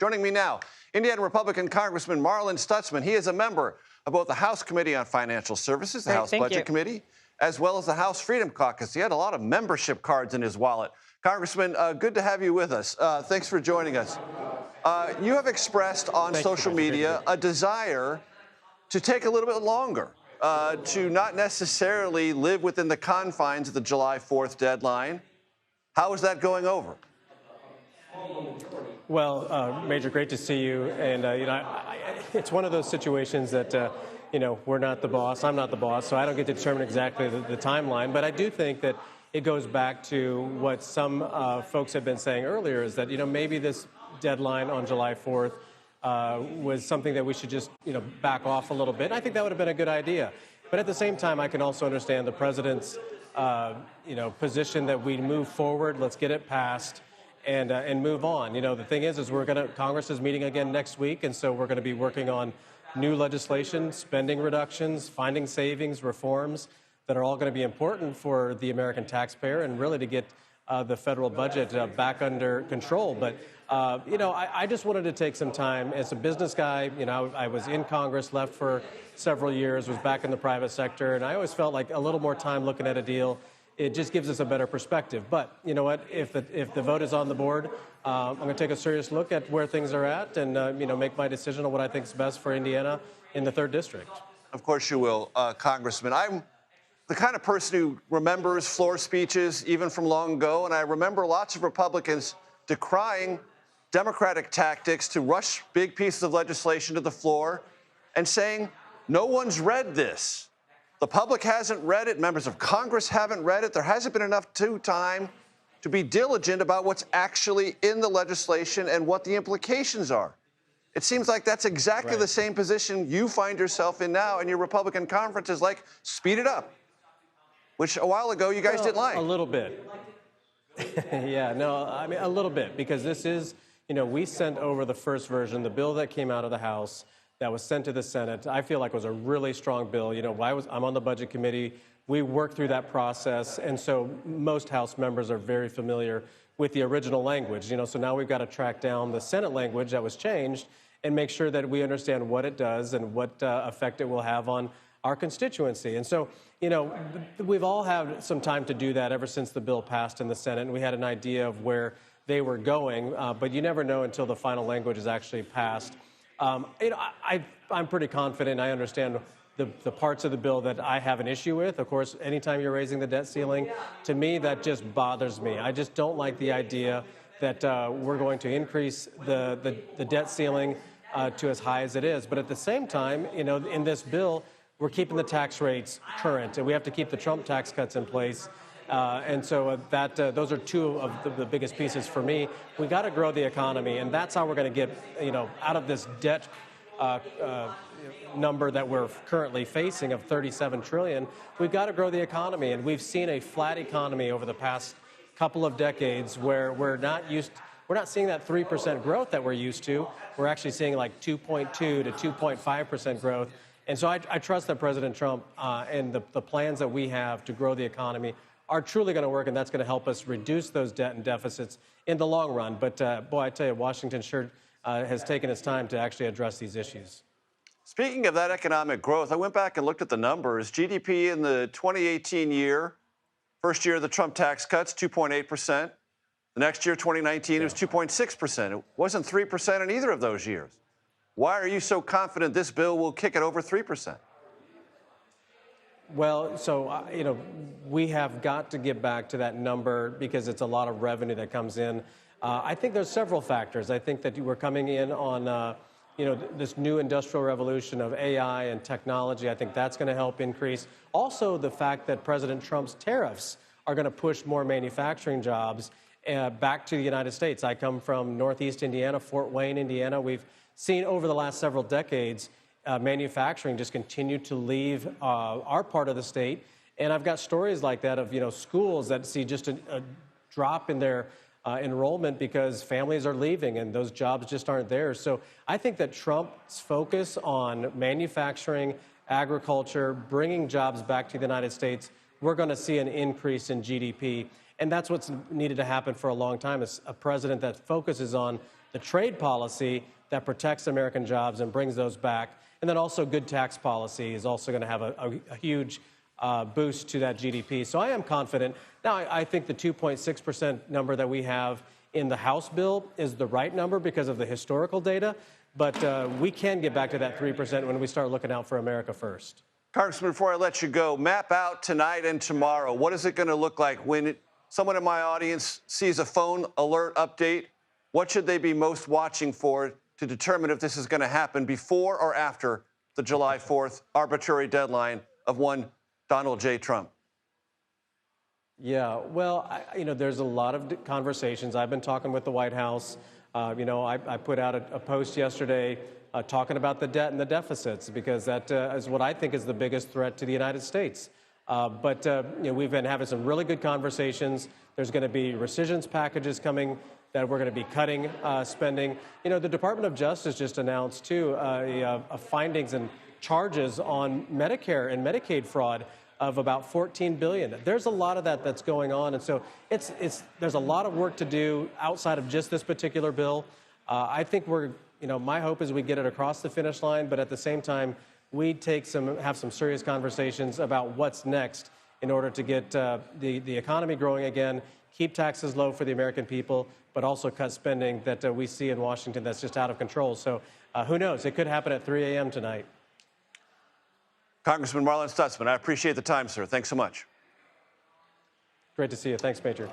Joining me now, Indiana Republican Congressman Marlin Stutzman. He is a member of both the House Committee on Financial Services, the House Budget Committee, as well as the House Freedom Caucus. He had a lot of membership cards in his wallet. Congressman, good to have you with us. Thanks for joining us. You have expressed on social media a desire to take a little bit longer, to not necessarily live within the confines of the July 4th deadline. How is that going over? Well, Major, great to see you. And, it's one of those situations that, we're not the boss. I'm not the boss, so I don't get to determine exactly the timeline. But I do think that it goes back to what some folks have been saying earlier, is that, maybe this deadline on July 4th was something that we should just, back off a little bit. I think that would have been a good idea. But at the same time, I can also understand the president's, position that we move forward. Let's get it passed and move on. The thing is Congress is meeting again next week, and so we're going to be working on new legislation, spending reductions, finding savings, reforms that are all going to be important for the American taxpayer and really to get the federal budget back under control. But, I just wanted to take some time. As a business guy, I was in Congress, left for several years, was back in the private sector, and I always felt like a little more time looking at a deal, it just gives us a better perspective. But you know what? If the vote is on the board, I'm going to take a serious look at where things are at and, make my decision on what I think is best for Indiana in the 3rd District. Of course you will, Congressman. I'm the kind of person who remembers floor speeches even from long ago, and I remember lots of Republicans decrying Democratic tactics to rush big pieces of legislation to the floor and saying, no one's read this. The public hasn't read it. Members of Congress haven't read it. There hasn't been enough time to be diligent about what's actually in the legislation and what the implications are. It seems like that's exactly the same position you find yourself in now, and your Republican conference is like, speed it up, which a while ago you guys didn't like. A little bit. Yeah, no, I mean, a little bit, because this is, we sent over the first version, the bill that came out of the House, that was sent to the Senate. I feel like it was a really strong bill. I'm on the Budget Committee. We worked through that process, and so most House members are very familiar with the original language. So now we've got to track down the Senate language that was changed and make sure that we understand what it does and what effect it will have on our constituency. And so, we've all had some time to do that ever since the bill passed in the Senate, and we had an idea of where they were going, but you never know until the final language is actually passed. I'm pretty confident. I understand the parts of the bill that I have an issue with. Of course, anytime you're raising the debt ceiling, to me, that just bothers me. I just don't like the idea that we're going to increase the debt ceiling to as high as it is. But at the same time, in this bill, we're keeping the tax rates current, and we have to keep the Trump tax cuts in place. And so those are two of the biggest pieces for me. We got to grow the economy, and that's how we're going to get, out of this debt number that we're currently facing of $37 trillion. We've got to grow the economy, and we've seen a flat economy over the past couple of decades where we're not seeing that 3% growth that we're used to. We're actually seeing like 2.2 to 2.5% growth. And so I trust that President Trump and the plans that we have to grow the economy are truly going to work, and that's going to help us reduce those debt and deficits in the long run. But, boy, I tell you, Washington sure has taken its time to actually address these issues. Speaking of that economic growth, I went back and looked at the numbers. GDP in the 2018 year, first year of the Trump tax cuts, 2.8%. The next year, 2019, it was 2.6%. It wasn't 3% in either of those years. Why are you so confident this bill will kick it over 3%? Well, so, we have got to get back to that number because it's a lot of revenue that comes in. I think there's several factors. I think that we're coming in on, this new industrial revolution of AI and technology. I think that's going to help increase. Also, the fact that President Trump's tariffs are going to push more manufacturing jobs back to the United States. I come from Northeast Indiana, Fort Wayne, Indiana. We've seen over the last several decades manufacturing just continue to leave our part of the state. And I've got stories like that of, schools that see just a drop in their enrollment because families are leaving and those jobs just aren't there. So I think that Trump's focus on manufacturing, agriculture, bringing jobs back to the United States, we're going to see an increase in GDP. And that's what's needed to happen for a long time, is a president that focuses on the trade policy that protects American jobs and brings those back. And then also good tax policy is also going to have a huge boost to that GDP. So I am confident. Now, I think the 2.6% number that we have in the House bill is the right number because of the historical data. But we can get back to that 3% when we start looking out for America first. Congressman, before I let you go, map out tonight and tomorrow. What is it going to look like when someone in my audience sees a phone alert update? What should they be most watching for to determine if this is going to happen before or after the July 4th arbitrary deadline of one Donald J. Trump? Yeah, well, there's a lot of conversations. I've been talking with the White House. I put out a post yesterday talking about the debt and the deficits because that is what I think is the biggest threat to the United States. But we've been having some really good conversations. There's going to be rescissions packages coming that we're going to be cutting spending. The Department of Justice just announced, too, findings and charges on Medicare and Medicaid fraud of about $14 billion. There's a lot of that's going on. And so there's a lot of work to do outside of just this particular bill. I think my hope is we get it across the finish line, but at the same time, we have some serious conversations about what's next in order to get the economy growing again, keep taxes low for the American people, but also cut spending that we see in Washington that's just out of control. So who knows? It could happen at 3 a.m. tonight. Congressman Marlin Stutzman, I appreciate the time, sir. Thanks so much. Great to see you. Thanks, Major.